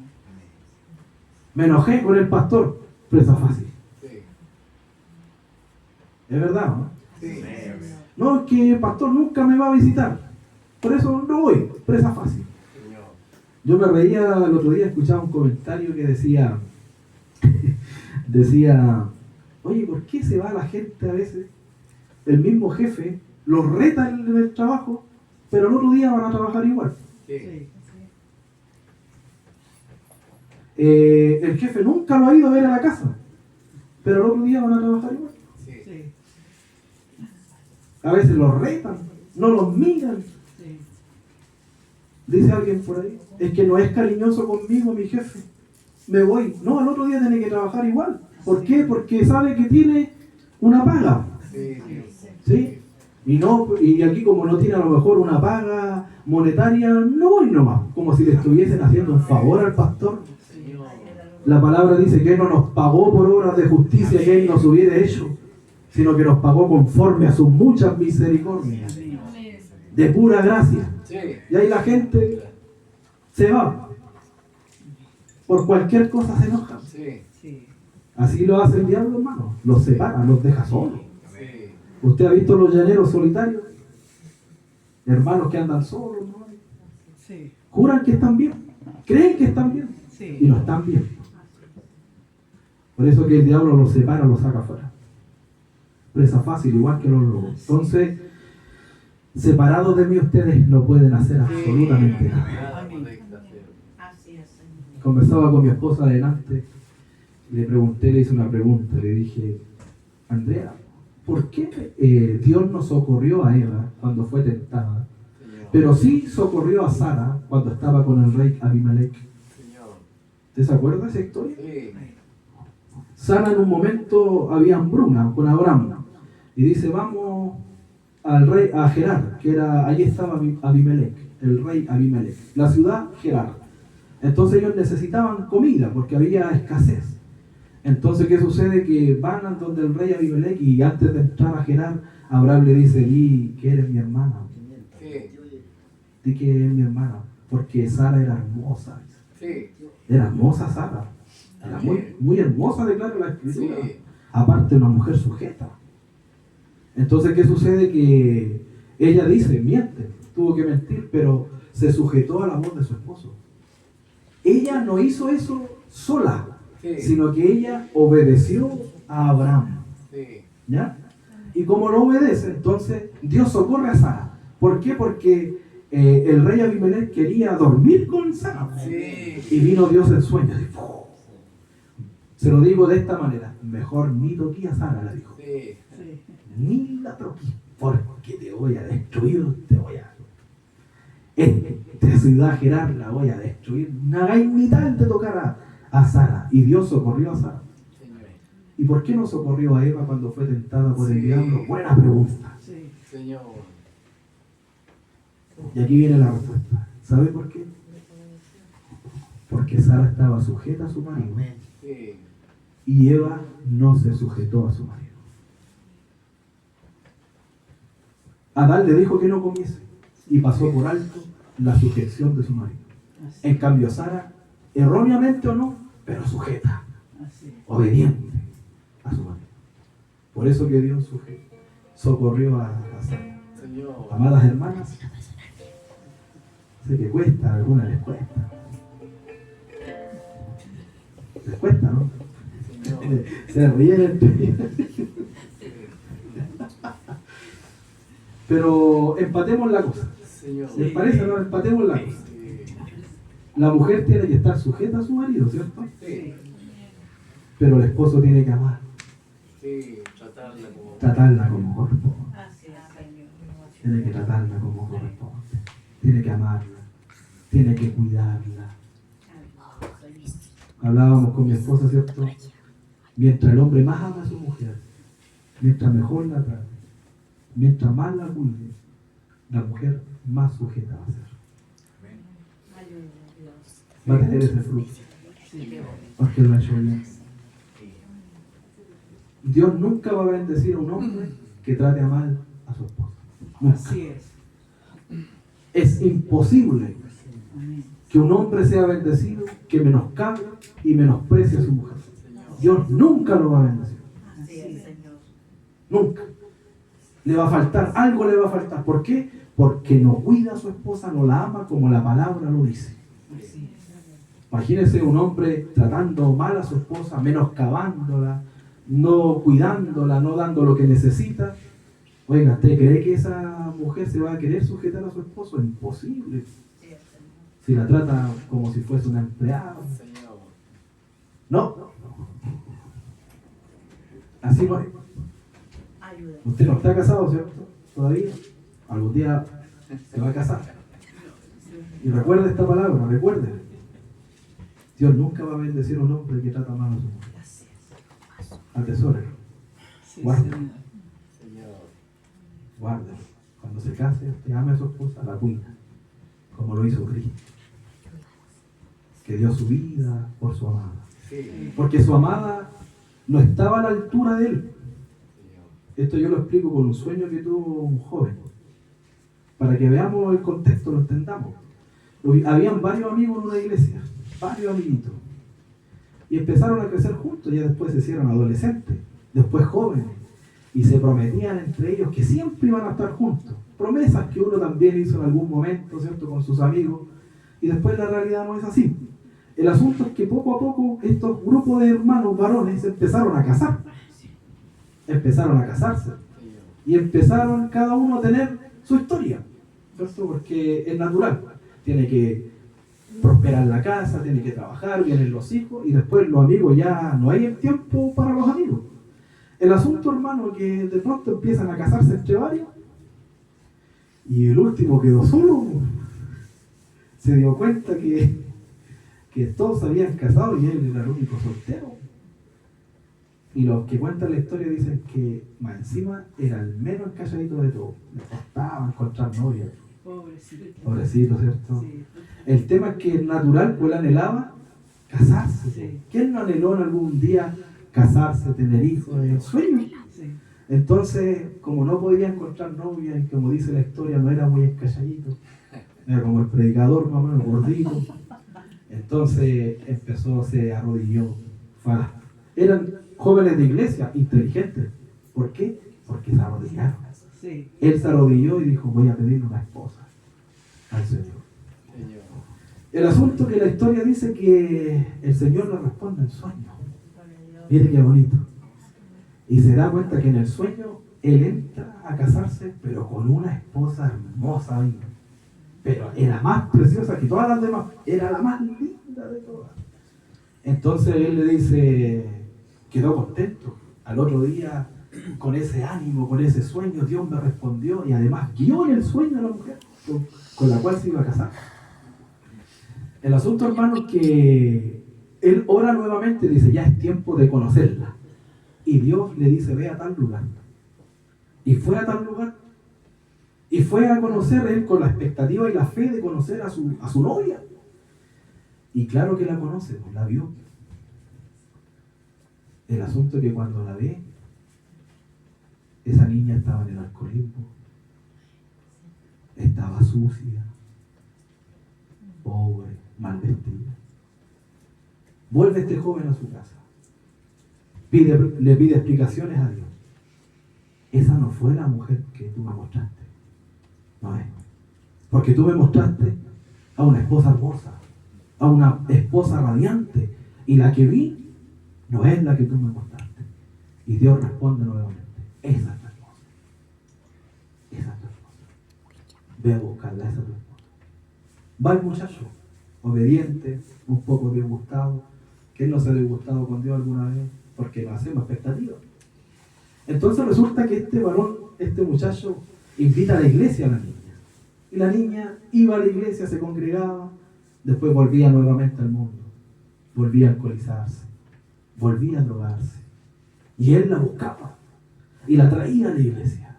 Speaker 1: Me enojé con el pastor, presa fácil.
Speaker 2: Sí.
Speaker 1: Es verdad, ¿no?
Speaker 2: Sí.
Speaker 1: No, es que el pastor nunca me va a visitar. Por eso no voy, presa fácil.
Speaker 2: Señor.
Speaker 1: Yo me reía el otro día, escuchaba un comentario que decía, oye, ¿por qué se va la gente a veces? El mismo jefe los reta en el trabajo, pero el otro día van a trabajar igual.
Speaker 2: Sí.
Speaker 3: Sí.
Speaker 1: El jefe nunca lo ha ido a ver a la casa, pero el otro día van a trabajar igual.
Speaker 2: Sí.
Speaker 3: Sí.
Speaker 1: A veces los retan, no los miran.
Speaker 3: Sí.
Speaker 1: Dice alguien por ahí, es que no es cariñoso conmigo mi jefe, me voy. No, al otro día tiene que trabajar igual. ¿Por qué? Porque sabe que tiene una paga.
Speaker 2: Sí.
Speaker 1: ¿Sí? Y aquí como no tiene a lo mejor una paga monetaria, no voy nomás, como si le estuviesen haciendo un favor al pastor.
Speaker 2: Señor.
Speaker 1: La palabra dice que Él no nos pagó por obras de justicia que Él nos hubiera hecho, sino que nos pagó conforme a sus muchas misericordias, de pura gracia.
Speaker 2: Sí.
Speaker 1: Y ahí la gente se va. Por cualquier cosa se enoja.
Speaker 2: Sí.
Speaker 3: Sí.
Speaker 1: Así lo hace el diablo, hermano. Los separa, los deja solos.
Speaker 2: Sí.
Speaker 1: ¿Usted ha visto los llaneros solitarios? Hermanos que andan solos, ¿no?
Speaker 3: Sí.
Speaker 1: Juran que están bien, creen que están bien y
Speaker 3: Sí.
Speaker 1: no están bien. Por eso que el diablo los separa, los saca afuera. Presa fácil, igual que los lobos. Entonces, separados de mí ustedes no pueden hacer absolutamente nada.
Speaker 2: Nada correcto hacer.
Speaker 5: Así es, Señor.
Speaker 1: Conversaba con mi esposa adelante, le pregunté, le hice una pregunta, le dije, Andrea, ¿por qué Dios no socorrió a Eva cuando fue tentada?
Speaker 2: Señor.
Speaker 1: Pero sí socorrió a Sara cuando estaba con el rey Abimelech.
Speaker 2: Señor.
Speaker 1: ¿Te se acuerda esa historia?
Speaker 2: Sí.
Speaker 1: Sara en un momento había hambruna con Abraham y dice, vamos al rey, a Gerar, que era, ahí estaba Abimelech, el rey Abimelech, la ciudad Gerar. Entonces ellos necesitaban comida porque había escasez. Entonces, ¿qué sucede? Que van a donde el rey Abimelech y antes de entrar a Gerar, Abraham le dice, di que eres mi hermana,
Speaker 2: Sí.
Speaker 1: di que eres mi hermana, porque Sara era hermosa.
Speaker 2: Sí.
Speaker 1: Era hermosa Sara, era muy hermosa, declara la escritura.
Speaker 2: Sí.
Speaker 1: Aparte una mujer sujeta. Entonces, ¿qué sucede? Que ella dice, miente, tuvo que mentir, pero se sujetó a la voz de su esposo. Ella no hizo eso sola,
Speaker 2: Sí.
Speaker 1: sino que ella obedeció a Abraham.
Speaker 2: Sí.
Speaker 1: ¿Ya? Y como lo obedece, entonces Dios socorre a Sara. ¿Por qué? Porque el rey Abimelech quería dormir con Sara.
Speaker 2: Sí.
Speaker 1: Y vino Dios en sueños. Y ¡pum! Se lo digo de esta manera, mejor ni toqué a Sara, le dijo.
Speaker 2: Sí.
Speaker 3: Sí.
Speaker 1: Ni la toqué, porque te voy a destruir, te voy a... Esta ciudad Gerar la voy a destruir. No hagáis ni tal de tocar a Sara. Y Dios socorrió a Sara.
Speaker 2: Señor.
Speaker 1: ¿Y por qué no socorrió a Eva cuando fue tentada por el
Speaker 2: Sí.
Speaker 1: diablo? Buena pregunta.
Speaker 3: Sí.
Speaker 2: Señor.
Speaker 1: Y aquí viene la respuesta. ¿Sabe por qué? Porque Sara estaba sujeta a su marido
Speaker 4: Amén.
Speaker 2: Sí.
Speaker 1: y Eva no se sujetó a su marido. Adán le dijo que no comiese y pasó por alto la sujeción de su marido.
Speaker 3: Así.
Speaker 1: En cambio Sara, erróneamente o no, pero sujeta,
Speaker 3: Así.
Speaker 1: obediente a su marido. Por eso que Dios socorrió a Sara.
Speaker 2: Señor.
Speaker 1: Amadas hermanas, sé que cuesta, a algunas les cuesta. Les cuesta, ¿no?
Speaker 2: Señor.
Speaker 1: Se ríen. Pero empatemos la cosa.
Speaker 2: Señor.
Speaker 1: ¿Les parece? No, empatemos la cosa.
Speaker 2: Sí.
Speaker 1: La mujer tiene que estar sujeta a su marido, ¿cierto?
Speaker 2: Sí.
Speaker 1: Pero el esposo tiene que amar,
Speaker 2: Sí. Tratarla como.
Speaker 1: tratarla como corresponde.
Speaker 5: Así es, Señor.
Speaker 1: Tiene que tratarla como corresponde. Tiene que amarla. Tiene que cuidarla. Hablábamos con mi esposa, ¿cierto? Mientras el hombre más ama a su mujer, mientras mejor la trate, mientras más la cuide, la mujer más sujeta va a ser. Va a tener ese fruto, porque lo ha hecho bien. Dios nunca va a bendecir a un hombre que trate a mal a su esposa. Nunca.
Speaker 3: Así es.
Speaker 1: Es imposible
Speaker 3: Amén.
Speaker 1: que un hombre sea bendecido que menoscabe y menosprecie a su mujer. Dios nunca lo va a bendecir.
Speaker 5: Así es, Señor.
Speaker 1: Nunca. Le va a faltar, algo le va a faltar. ¿Por qué? Porque no cuida a su esposa, no la ama como la palabra lo dice.
Speaker 3: Así es.
Speaker 1: Imagínese un hombre tratando mal a su esposa, menoscabándola, no cuidándola, no dando lo que necesita. Oiga, ¿usted cree que esa mujer se va a querer sujetar a su esposo? Es imposible.
Speaker 5: Sí, Señor.
Speaker 1: Si la trata como si fuese una empleada.
Speaker 2: Señor.
Speaker 1: No. Así no es.
Speaker 5: Ayúdame.
Speaker 1: Usted no está casado, ¿cierto? Todavía. Algún día se va a casar. Y recuerde esta palabra, recuerde. Dios nunca va a bendecir a un hombre que trata mal a su mujer.
Speaker 5: Así es.
Speaker 1: Atesórelo.
Speaker 3: Sí,
Speaker 1: Guarda.
Speaker 3: Señor.
Speaker 2: Señor.
Speaker 1: guárdalo. Cuando se case, que ame a su esposa, la cuida, como lo hizo Cristo, que dio su vida por su amada. Porque su amada no estaba a la altura de él. Esto yo lo explico con un sueño que tuvo un joven, para que veamos el contexto, lo entendamos. Habían varios amigos en una iglesia, varios amiguitos, y empezaron a crecer juntos. Ya después se hicieron adolescentes, después jóvenes, y se prometían entre ellos que siempre iban a estar juntos. Promesas que uno también hizo en algún momento, ¿cierto?, con sus amigos, y después la realidad no es así. El asunto es que poco a poco estos grupos de hermanos varones empezaron a casar, empezaron a casarse, y empezaron cada uno a tener su historia, ¿cierto? Porque es natural, tiene que prosperar la casa, tiene que trabajar, vienen los hijos, y después los amigos ya no hay el tiempo para los amigos. El asunto, hermano, que de pronto empiezan a casarse entre varios, y el último quedó solo. Se dio cuenta que todos se habían casado y él era el único soltero. Y los que cuentan la historia dicen que más encima era el menos calladito de todos. Le costaba encontrar novia.
Speaker 3: Pobrecito.
Speaker 1: Pobrecito, ¿cierto?
Speaker 3: Sí.
Speaker 1: El tema es que es natural, pues él anhelaba casarse.
Speaker 3: Sí.
Speaker 1: ¿Quién no anheló en algún día casarse, tener hijos? Es el sueño.
Speaker 3: Sí.
Speaker 1: Entonces, como no podía encontrar novia, y como dice la historia, no era muy escalladito, era como el predicador, más o menos gordito. Entonces empezó, se arrodilló. Eran jóvenes de iglesia, inteligentes. ¿Por qué? Porque se arrodillaron.
Speaker 3: Sí.
Speaker 1: Él se arrodilló y dijo: voy a pedirle una esposa al Señor. El asunto que la historia dice que el Señor le responde en sueño. Mire qué bonito. Y se da cuenta que en el sueño él entra a casarse, pero con una esposa hermosa, amigo. Pero era más preciosa que todas las demás. Era la más linda de todas. Entonces él le dice, quedó contento. Al otro día, con ese ánimo, con ese sueño, Dios me respondió y además guió en el sueño a la mujer con la cual se iba a casar. El asunto, hermano, es que él ora nuevamente, dice: ya es tiempo de conocerla. Y Dios le dice: ve a tal lugar. Y fue a tal lugar. Y fue a conocer él con la expectativa y la fe de conocer a su novia. Y claro que la conoce, pues la vio. El asunto es que cuando la ve, esa niña estaba en el alcoholismo, estaba sucia, pobre, mal vestida. Vuelve este joven a su casa, le pide explicaciones a Dios. Esa no fue la mujer que tú me mostraste, no es, porque tú me mostraste a una esposa hermosa, a una esposa radiante, y la que vi no es la que tú me mostraste. Y Dios responde nuevamente: esa es tu esposa, esa es tu esposa, ve a buscarla, esa es tu esposa. Va el muchacho, obediente, un poco disgustado. ¿Quién no se ha disgustado con Dios alguna vez? Porque no hacemos expectativas. Entonces resulta que este varón, este muchacho, invita a la iglesia a la niña. Y la niña iba a la iglesia, se congregaba, después volvía nuevamente al mundo, volvía a alcoholizarse, volvía a drogarse. Y él la buscaba y la traía a la iglesia.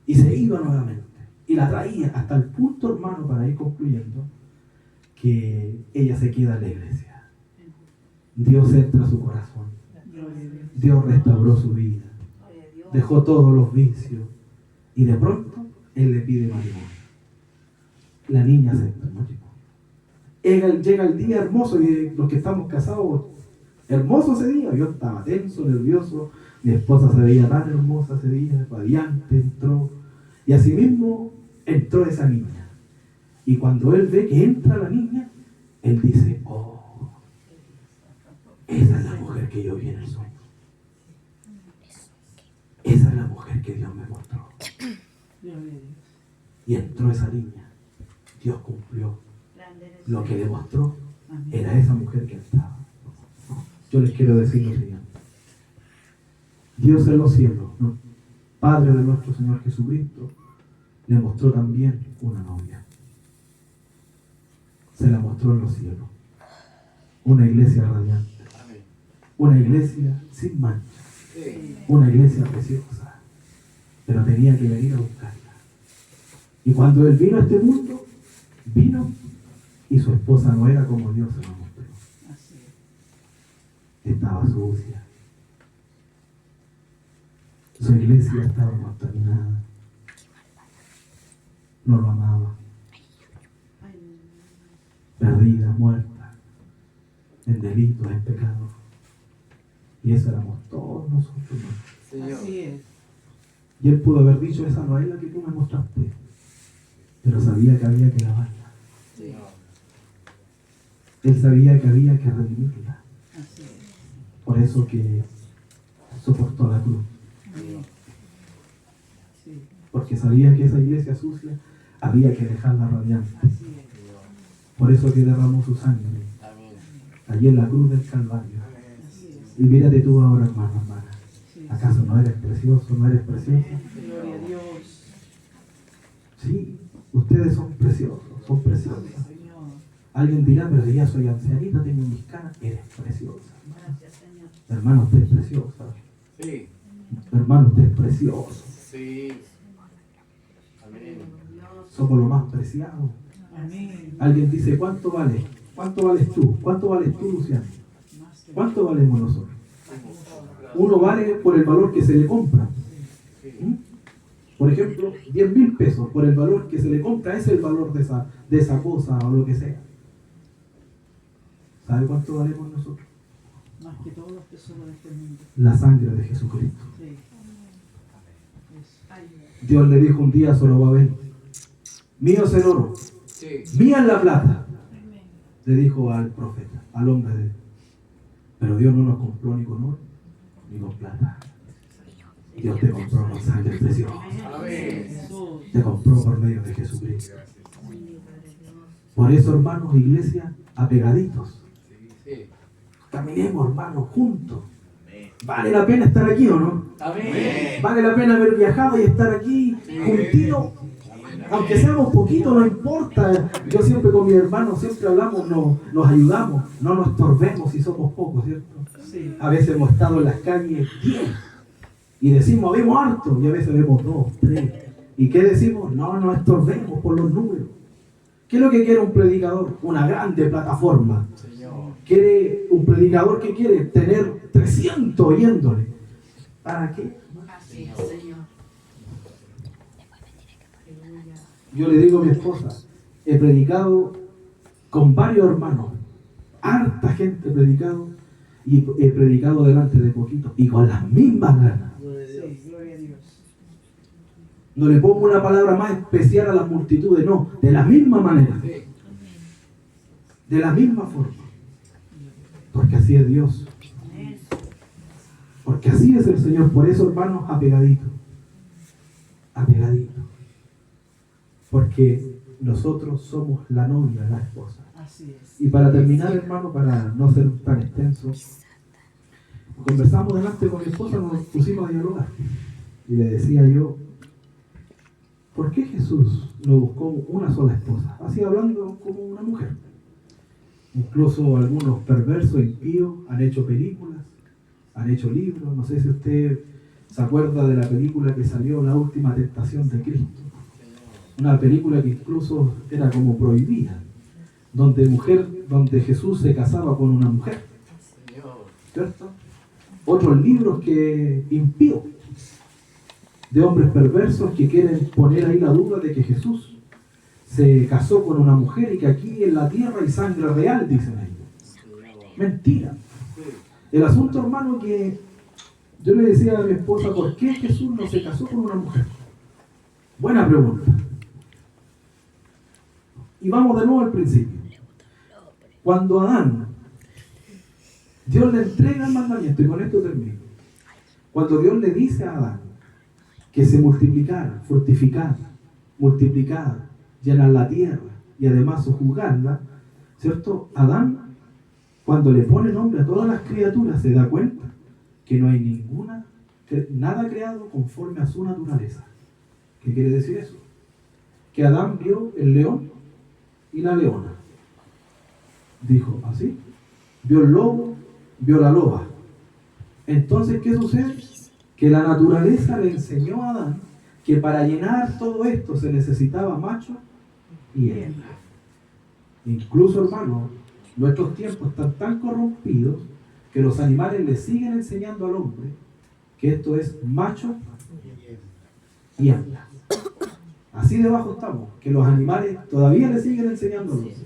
Speaker 1: Y se iba nuevamente y la traía hasta el punto, hermano, para ir concluyendo, que ella se queda en la iglesia. Dios entra a su corazón. Dios restauró su vida. Dejó todos los vicios. Y de pronto, él le pide matrimonio. La niña acepta el matrimonio. Llega el día hermoso, y los que estamos casados, hermoso ese día. Yo estaba tenso, nervioso. Mi esposa se veía tan hermosa ese día, radiante, entró. Y así mismo entró esa niña. Y cuando él ve que entra la niña, él dice: oh, esa es la mujer que yo vi en el sueño. Esa es la mujer que Dios me mostró. Y entró esa niña. Dios cumplió lo que le mostró. Era esa mujer que estaba. Yo les quiero decir lo siguiente: Dios en los cielos, ¿no?, Padre de nuestro Señor Jesucristo, le mostró también una novia. Se la mostró en los cielos. Una iglesia radiante. Una iglesia sin mancha. Una iglesia preciosa. pero tenía que venir a buscarla. Y cuando él vino a este mundo, vino y su esposa no era como Dios se lo mostró.
Speaker 3: Así
Speaker 1: Estaba sucia. Su iglesia estaba contaminada. No lo amaba. Perdida, muerta, en delitos, en pecados. Y eso éramos todos nosotros, hermanos.
Speaker 3: es.
Speaker 2: Señor.
Speaker 3: Así es.
Speaker 1: Y él pudo haber dicho, esa no es la que tú me mostraste. Pero sabía que había que lavarla.
Speaker 2: Señor.
Speaker 1: Él sabía que había que redimirla.
Speaker 3: Así es.
Speaker 1: Por eso que soportó la cruz.
Speaker 3: Amén. Sí,
Speaker 1: Porque sabía que esa iglesia sucia había que dejarla radiante.
Speaker 3: así es.
Speaker 1: Por eso que derramó su sangre
Speaker 2: Amén.
Speaker 1: allí en la cruz del Calvario.
Speaker 3: Así es.
Speaker 1: Y mírate tú ahora, hermano, hermana.
Speaker 3: Sí.
Speaker 1: ¿Acaso no eres precioso, no eres preciosa?
Speaker 3: Gloria a Dios.
Speaker 1: Sí, ustedes son preciosos, son preciosas.
Speaker 3: Señor.
Speaker 1: Alguien dirá, pero ya soy ancianita, tengo mis canas. Eres preciosa.
Speaker 5: Gracias, Señor.
Speaker 1: Hermano, usted es preciosa.
Speaker 2: Sí.
Speaker 1: Hermano, usted es precioso.
Speaker 2: Sí. Amén.
Speaker 5: Dios.
Speaker 1: Somos lo más preciado.
Speaker 3: Amén.
Speaker 1: Alguien dice, ¿cuánto vale? ¿Cuánto vales tú? ¿Cuánto vales tú, Luciano?
Speaker 3: Más que
Speaker 1: ¿Cuánto valemos nosotros? Uno vale por el valor que se le compra. ¿Mm? Por ejemplo, 10.000 pesos por el valor que se le compra, ese es el valor de esa cosa o lo que sea. ¿Sabe cuánto valemos nosotros?
Speaker 3: más que todos los tesoros de este mundo.
Speaker 1: La sangre de Jesucristo.
Speaker 3: Sí.
Speaker 5: Ayuda.
Speaker 1: Dios le dijo un día a Zorobabel, mío es el oro,
Speaker 2: Sí.
Speaker 1: mía es la plata. Le dijo al profeta, al hombre de él. Pero Dios no nos compró ni con oro, ni con plata. Dios te compró con sangre preciosa.
Speaker 2: Amén.
Speaker 3: Jesús.
Speaker 1: Te compró por medio de Jesucristo.
Speaker 5: Sí, Padre Dios.
Speaker 1: Por eso, hermanos, iglesia, apegaditos.
Speaker 2: Sí.
Speaker 1: Caminemos, hermanos, juntos. ¿Vale la pena estar aquí o no?
Speaker 2: Amén.
Speaker 1: ¿Vale la pena haber viajado y estar aquí juntitos? Aunque seamos poquitos, no importa. Yo siempre con mis hermanos, siempre hablamos, nos ayudamos, no nos estorbemos si somos pocos, ¿cierto?
Speaker 3: Sí.
Speaker 1: A veces hemos estado en las calles 10 y decimos, vemos harto, y a veces vemos 2, 3. ¿Y qué decimos? No nos estorbemos por los números. ¿Qué es lo que quiere un predicador? Una grande plataforma.
Speaker 2: Señor.
Speaker 1: Quiere un predicador que quiere tener 300 oyéndole. ¿Para qué?
Speaker 5: Así es, Señor. Aleluya.
Speaker 1: Yo le digo a mi esposa, he predicado con varios hermanos, harta gente he predicado, y he predicado delante de poquitos, y con las mismas ganas.
Speaker 3: Sí, gloria a Dios.
Speaker 1: No le pongo una palabra más especial a las multitudes, no, de la misma manera,
Speaker 2: Sí.
Speaker 1: de la misma forma. Porque así es Dios,
Speaker 5: Amén.
Speaker 1: porque así es el Señor. Por eso, hermanos, apegaditos, apegaditos. Porque nosotros somos la novia, la esposa.
Speaker 3: Así es.
Speaker 1: Y para terminar, hermano, para no ser tan extenso, conversamos delante con mi esposa, nos pusimos a dialogar. Y le decía yo, ¿por qué Jesús no buscó una sola esposa? Así hablando como una mujer. Incluso algunos perversos, impíos, han hecho películas, han hecho libros. No sé si usted se acuerda de la película que salió, La Última Tentación de Cristo. Una película que incluso era como prohibida, donde Jesús se casaba con una mujer,
Speaker 2: Señor.
Speaker 1: ¿cierto? Otros libros que impíos, de hombres perversos que quieren poner ahí la duda de que Jesús se casó con una mujer y que aquí en la tierra hay sangre real, dicen ellos. Mentira. El asunto, hermano, que yo le decía a mi esposa, ¿por qué Jesús no se casó con una mujer? Buena pregunta. Y vamos de nuevo al principio. Cuando Adán, Dios le entrega el mandamiento, y con esto termino. Cuando Dios le dice a Adán que se multiplicara, fortificara, multiplicara, llenar la tierra y además sojuzgarla, ¿cierto? Adán, cuando le pone nombre a todas las criaturas, se da cuenta que no hay nada creado conforme a su naturaleza. ¿Qué quiere decir eso? Que Adán vio el león y la leona. Dijo así. Vio el lobo, vio la loba. Entonces, ¿qué sucede? Que la naturaleza le enseñó a Adán que para llenar todo esto se necesitaba macho y hembra. Incluso, hermano, nuestros tiempos están tan corrompidos que los animales le siguen enseñando al hombre que esto es macho y hembra. Así debajo estamos, que los animales todavía le siguen enseñando al hombre.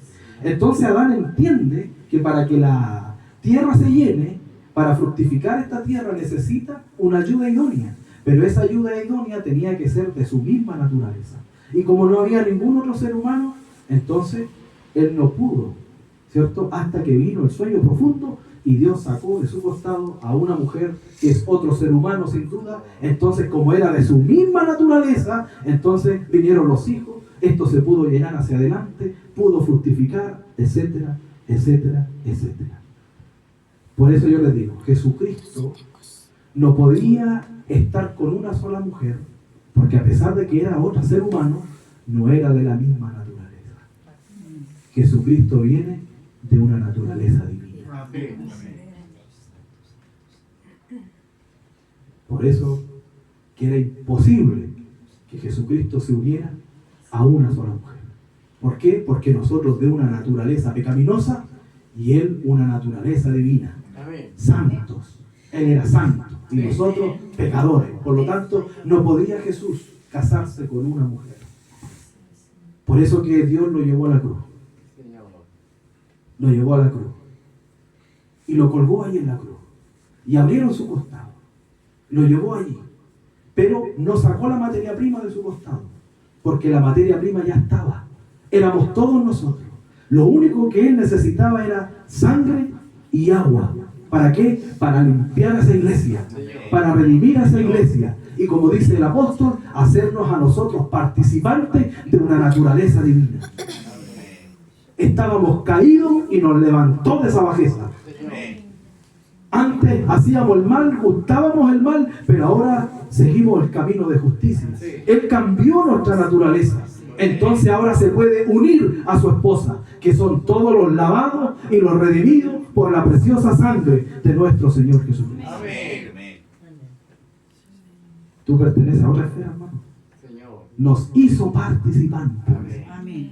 Speaker 1: Entonces Adán entiende que para que la tierra se llene, para fructificar esta tierra necesita una ayuda idónea. Pero esa ayuda idónea tenía que ser de su misma naturaleza. Y como no había ningún otro ser humano, entonces él no pudo, ¿cierto? Hasta que vino el sueño profundo y Dios sacó de su costado a una mujer que es otro ser humano sin duda. Entonces, como era de su misma naturaleza, entonces vinieron los hijos, esto se pudo llenar hacia adelante, pudo fructificar, etcétera, etcétera, etcétera. Por eso yo les digo, Jesucristo no podía estar con una sola mujer, porque a pesar de que era otro ser humano, no era de la misma naturaleza. Jesucristo viene de una naturaleza divina. Por eso que era imposible que Jesucristo se uniera a una sola mujer. ¿Por qué? Porque nosotros de una naturaleza pecaminosa y él una naturaleza divina. Santos. Él era santo y nosotros pecadores. Por lo tanto, no podía Jesús casarse con una mujer. Por eso que Dios lo llevó a la cruz. Lo llevó a la cruz. Y lo colgó ahí en la cruz. Y abrieron su costado. Lo llevó allí. Pero no sacó la materia prima de su costado. Porque la materia prima ya estaba. Éramos todos nosotros. Lo único que él necesitaba era sangre y agua. ¿Para qué? Para limpiar a esa iglesia. Para redimir a esa iglesia. Y como dice el apóstol, hacernos a nosotros participantes de una naturaleza divina. Estábamos caídos y nos levantó de esa bajeza. Antes hacíamos el mal, gustábamos el mal, pero ahora seguimos el camino de justicia. Él cambió nuestra naturaleza. Entonces ahora se puede unir a su esposa, que son todos los lavados y los redimidos por la preciosa sangre de nuestro Señor Jesucristo. Tú perteneces a otra esfera, hermano. Nos hizo participantes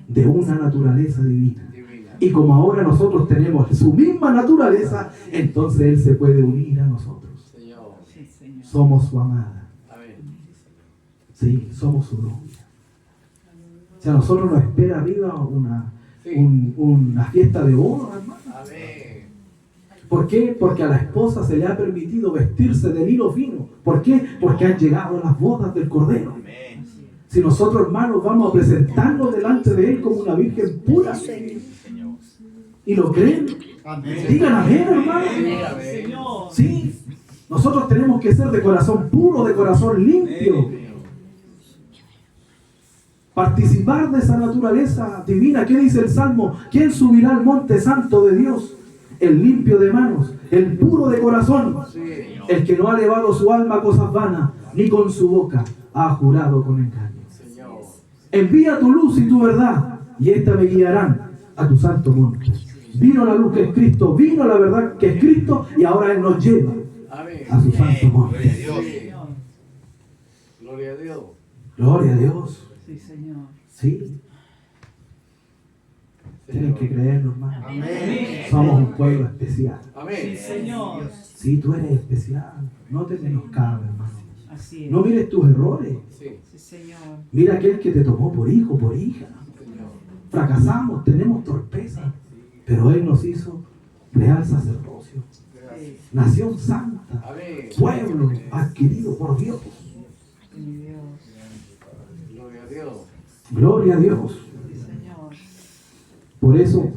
Speaker 1: de una naturaleza divina. Y como ahora nosotros tenemos su misma naturaleza, entonces Él se puede unir a nosotros. Somos su amada. Sí, somos su novia. O sea, a nosotros nos espera arriba una fiesta de boda, hermano. ¿Por qué? Porque a la esposa se le ha permitido vestirse de lino fino. ¿Por qué? Porque han llegado las bodas del Cordero. Si nosotros, hermanos, vamos a presentarnos delante de Él como una virgen pura, ¿y lo creen? Digan amén, hermano. Sí, nosotros tenemos que ser de corazón puro, de corazón limpio. Participar de esa naturaleza divina. ¿Qué dice el Salmo? ¿Quién subirá al monte santo de Dios? El limpio de manos, el puro de corazón, el que no ha elevado su alma a cosas vanas, ni con su boca ha jurado con engaño. Envía tu luz y tu verdad, y esta me guiarán a tu santo monte. Vino la luz que es Cristo, vino la verdad que es Cristo, y ahora Él nos lleva a su santo monte.
Speaker 2: Gloria a Dios.
Speaker 1: Gloria a Dios.
Speaker 3: Sí, Señor.
Speaker 1: Sí. Tienen que creerlo, hermano. Somos un pueblo especial.
Speaker 3: Sí, Señor.
Speaker 1: Sí, tú eres especial. No te menoscabes, hermano.
Speaker 3: Así es.
Speaker 1: No mires tus errores.
Speaker 3: Sí, Señor.
Speaker 1: Mira aquel que te tomó por hijo, por hija. Fracasamos, tenemos torpeza, pero Él nos hizo real sacerdocio, nación santa, pueblo adquirido por Dios.
Speaker 2: Gloria a Dios.
Speaker 1: Gloria a Dios.
Speaker 3: Sí, Señor.
Speaker 1: Por eso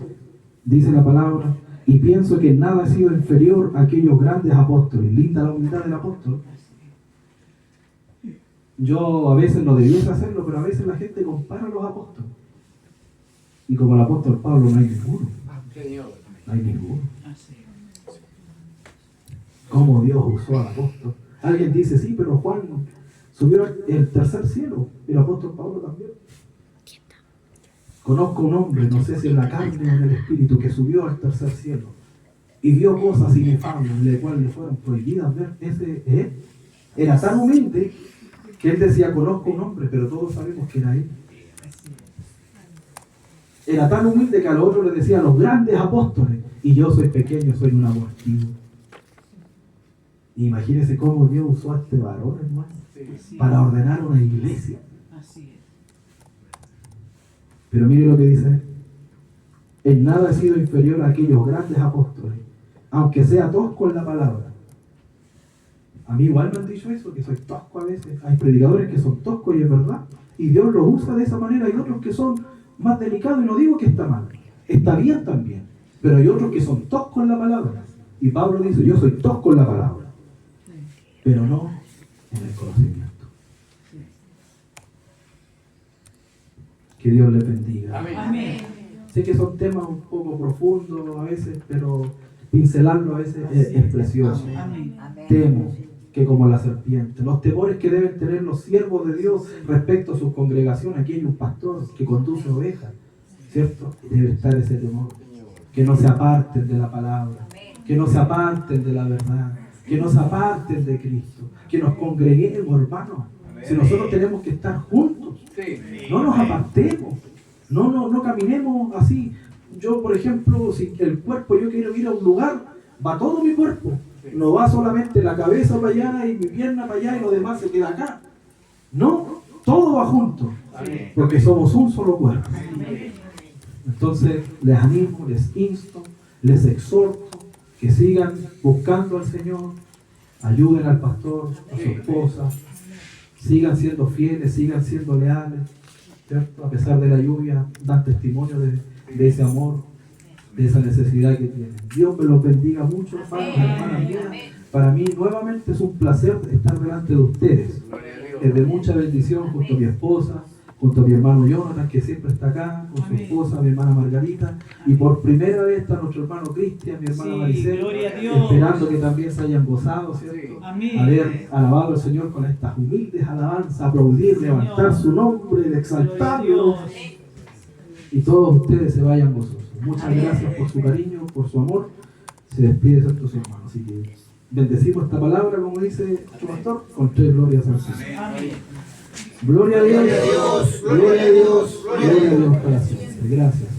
Speaker 1: dice la palabra, y pienso que nada ha sido inferior a aquellos grandes apóstoles. Linda la humildad del apóstol. Yo a veces no debiese hacerlo, pero a veces la gente compara a los apóstoles. Y como el apóstol Pablo no hay ninguno. No hay ninguno.
Speaker 3: Así es.
Speaker 1: Cómo Dios usó al apóstol. Alguien dice, sí, pero Juan subió al tercer cielo. Y el apóstol Pablo también. Conozco un hombre, no sé si en la carne o en el espíritu, que subió al tercer cielo y vio cosas inefables, las cuales le fueron prohibidas ver. Ese era tan humilde que él decía, conozco un hombre, pero todos sabemos que era él.
Speaker 3: Así es.
Speaker 1: Era tan humilde que a los otros les decía, los grandes apóstoles, y yo soy pequeño, soy un abortivo. Imagínense cómo Dios usó a este varón, hermano,
Speaker 3: Así
Speaker 1: para
Speaker 3: es.
Speaker 1: ordenar una iglesia.
Speaker 3: Así es.
Speaker 1: Pero mire lo que dice, en nada he sido inferior a aquellos grandes apóstoles, aunque sea tosco en la palabra. A mí igual me han dicho eso, que soy tosco a veces. Hay predicadores que son toscos y es verdad, y Dios los usa de esa manera. Hay otros que son más delicados, y no digo que está mal, está bien también, pero hay otros que son toscos en la palabra. Y Pablo dice, yo soy tosco en la palabra, pero no en el conocimiento. Que Dios les bendiga.
Speaker 3: Amén.
Speaker 1: Sé que son temas un poco profundos a veces, pero pincelarlo a veces es precioso.
Speaker 3: Amén.
Speaker 1: Temo que como la serpiente, los temores que deben tener los siervos de Dios respecto a sus congregaciones. Aquí hay un pastor que conduce ovejas, ¿cierto? Debe estar ese temor. Que no se aparten de la palabra, que no se aparten de la verdad, que no se aparten de Cristo, que nos congreguemos, hermanos. Si nosotros tenemos que estar juntos, no nos apartemos, no caminemos así. Yo, por ejemplo, si el cuerpo, yo quiero ir a un lugar, va todo mi cuerpo. No va solamente la cabeza para allá y mi pierna para allá y lo demás se queda acá. No, todo va junto, porque somos un solo cuerpo. Entonces, les animo, les insto, les exhorto que sigan buscando al Señor, ayuden al pastor, a su esposa, sigan siendo fieles, sigan siendo leales, ¿cierto? A pesar de la lluvia, dan testimonio de ese amor, de esa necesidad que tienen. Dios me los bendiga mucho, hermanos, hermanas mías. Para mí, nuevamente, es un placer estar delante de ustedes. Es de mucha bendición junto a mi esposa, junto a mi hermano Jonathan, que siempre está acá, con su esposa, mi hermana Margarita, y por primera vez está nuestro hermano Cristian, mi hermana
Speaker 3: Sí,
Speaker 1: Maricel,
Speaker 3: gloria a Dios.
Speaker 1: esperando que también se hayan gozado, ¿cierto?
Speaker 3: Amén.
Speaker 1: Haber alabado al Señor con estas humildes alabanzas, aplaudir, levantar su nombre,
Speaker 3: Gloria a
Speaker 1: exaltarlo,
Speaker 3: Dios.
Speaker 1: y todos ustedes se vayan gozosos. Muchas gracias por su cariño, por su amor. Se despide Santos Hermanos. Así que bendecimos esta palabra, como dice nuestro pastor, con 3 glorias al Señor.
Speaker 3: Amén.
Speaker 1: Gloria a Dios, gloria a Dios, gloria a Dios para siempre. Gracias.